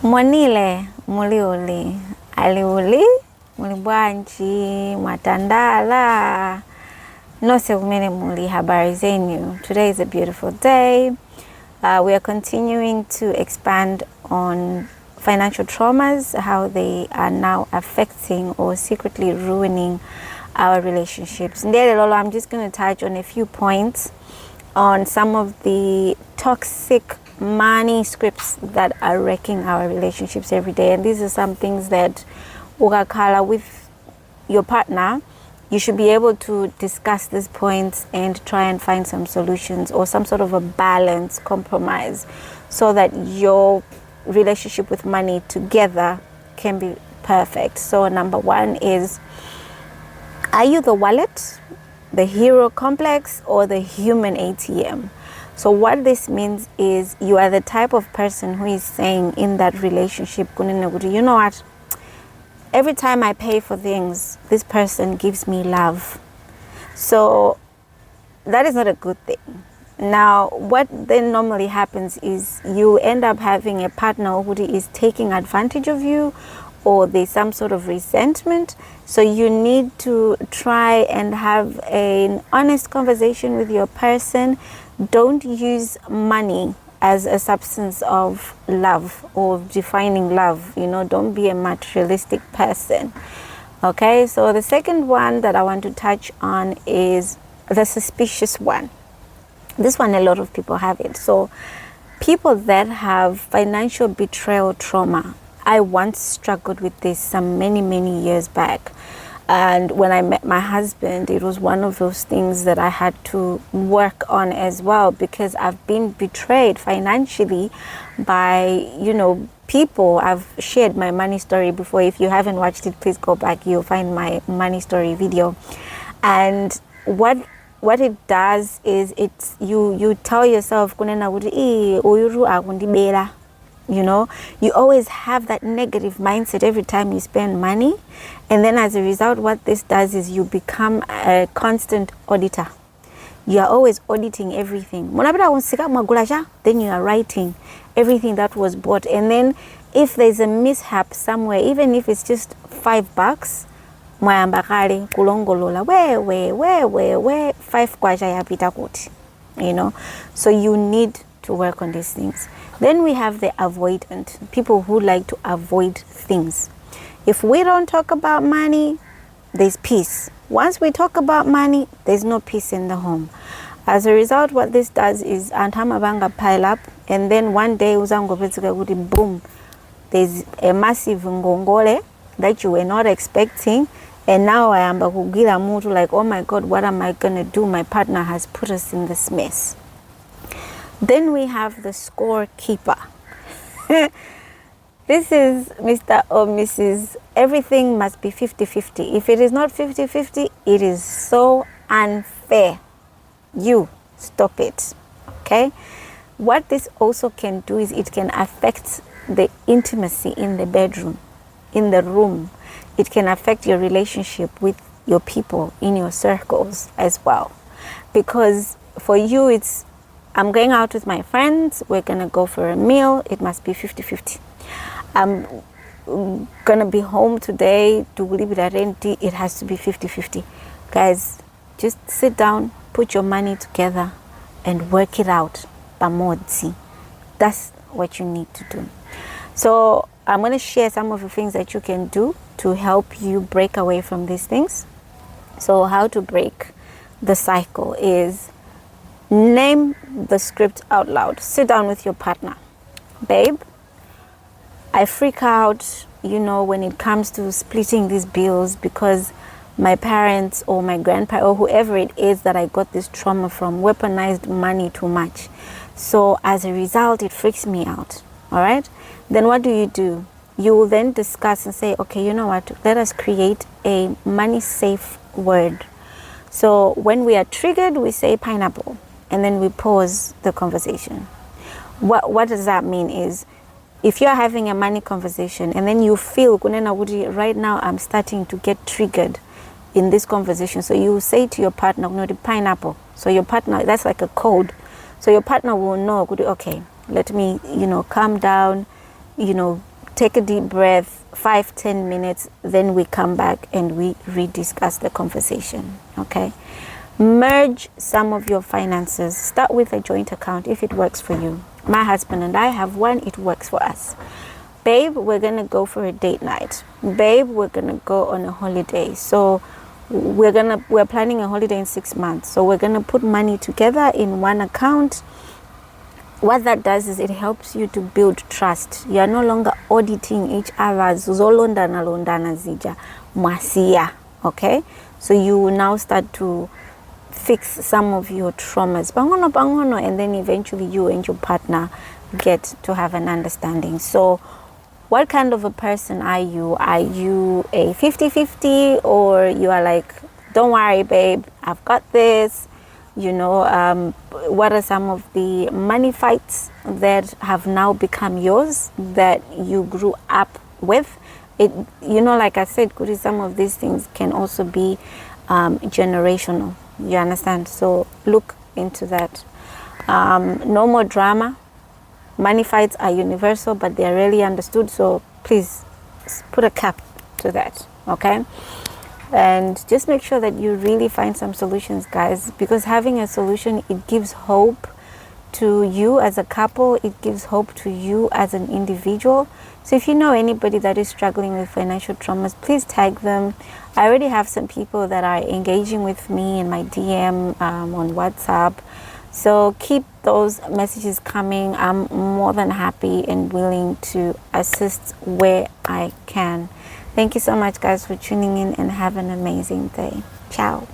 Mwanile muliuli aliuli mulibwanji mwatandala nose kumene muli habari zenyu. Today is a beautiful day. We are continuing to expand on financial traumas, how they are now affecting or secretly ruining our relationships. I'm just going to touch on a few points on some of the toxic money scripts that are wrecking our relationships every day. And these are some things that ukakhala with your partner, you should be able to discuss these points and try and find some solutions or some sort of a balance, compromise, so that your relationship with money together can be perfect. So number one is, are you the wallet, the hero complex, or the human ATM? So what this means is you are the type of person who is saying in that relationship, you know what, every time I pay for things, this person gives me love. So that is not a good thing. Now, what then normally happens is you end up having a partner who is taking advantage of you, or there's some sort of resentment. So you need to try and have an honest conversation with your person. Don't use money as a substance of love or defining love. Don't be a materialistic person. Okay, so the second one that I want to touch on is the suspicious one. This one, a lot of people have it. So people that have financial betrayal trauma, I once struggled with this many years back. And when I met my husband, it was one of those things that I had to work on as well, because I've been betrayed financially by, people. I've shared my money story before. If you haven't watched it, please go back. You'll find my money story video. And what it does is you tell yourself, you always have that negative mindset every time you spend money. And then as a result, what this does is you become a constant auditor. You are always auditing everything. Then you are writing everything that was bought. And then if there's a mishap somewhere, even if it's just $5, kulongolola, where 5 kwacha yapita kuti. So you need to work on these things. Then we have the avoidant, people who like to avoid things. If we don't talk about money, there's peace. Once we talk about money, there's no peace in the home. As a result, what this does is antamabanga pile up, and then one day boom, there's a massive ngongole that you were not expecting. And now I am like, oh my God, what am I gonna do? My partner has put us in this mess. Then we have the scorekeeper. This is Mr. or Mrs. Everything must be 50-50. If it is not 50-50, it is so unfair. You stop it. Okay? What this also can do is it can affect the intimacy in the bedroom, in the room. It can affect your relationship with your people in your circles as well. Because for you, it's, I'm going out with my friends, we're going to go for a meal, it must be 50-50. I'm going to be home today to leave it at empty, it has to be 50-50. Guys, just sit down, put your money together and work it out. Pamodzi. That's what you need to do. So I'm going to share some of the things that you can do to help you break away from these things. So how to break the cycle is, name the script out loud. Sit down with your partner. Babe, I freak out, when it comes to splitting these bills because my parents or my grandparents or whoever it is that I got this trauma from weaponized money too much. So as a result, it freaks me out. All right? Then what do? You will then discuss and say, okay, you know what? Let us create a money safe word. So when we are triggered, we say pineapple. And then we pause the conversation. What does that mean is, if you're having a money conversation and then you feel, right now I'm starting to get triggered in this conversation. So you say to your partner, pineapple. So your partner, that's like a code. So your partner will know, okay, let me, calm down, take a deep breath, 5-10 minutes, then we come back and we rediscuss the conversation. Okay, merge some of your finances. Start with a joint account if it works for you. My husband and I have one, it works for us. Babe, we're gonna go for a date night. Babe, we're gonna go on a holiday. So we're planning a holiday in 6 months. So we're gonna put money together in one account. What that does is it helps you to build trust. You are no longer auditing each other's zolondana londana zija masia. Okay, so you will now start to fix some of your traumas, bangono, and then eventually you and your partner get to have an understanding. So what kind of a person are you? Are you a 50-50, or you are like, don't worry babe, I've got this? You know, what are some of the money fights that have now become yours that you grew up with? It, you know, like I said, some of these things can also be generational. You understand? So look into that. No more drama. Money fights are universal, but they're rarely understood. So please put a cap to that. Okay. And just make sure that you really find some solutions, guys, because having a solution, it gives hope to you as a couple. It gives hope to you as an individual. So if you know anybody that is struggling with financial traumas, please tag them. I already have some people that are engaging with me in my DM on WhatsApp. So keep those messages coming. I'm more than happy and willing to assist where I can. Thank you so much, guys, for tuning in, and have an amazing day. Ciao.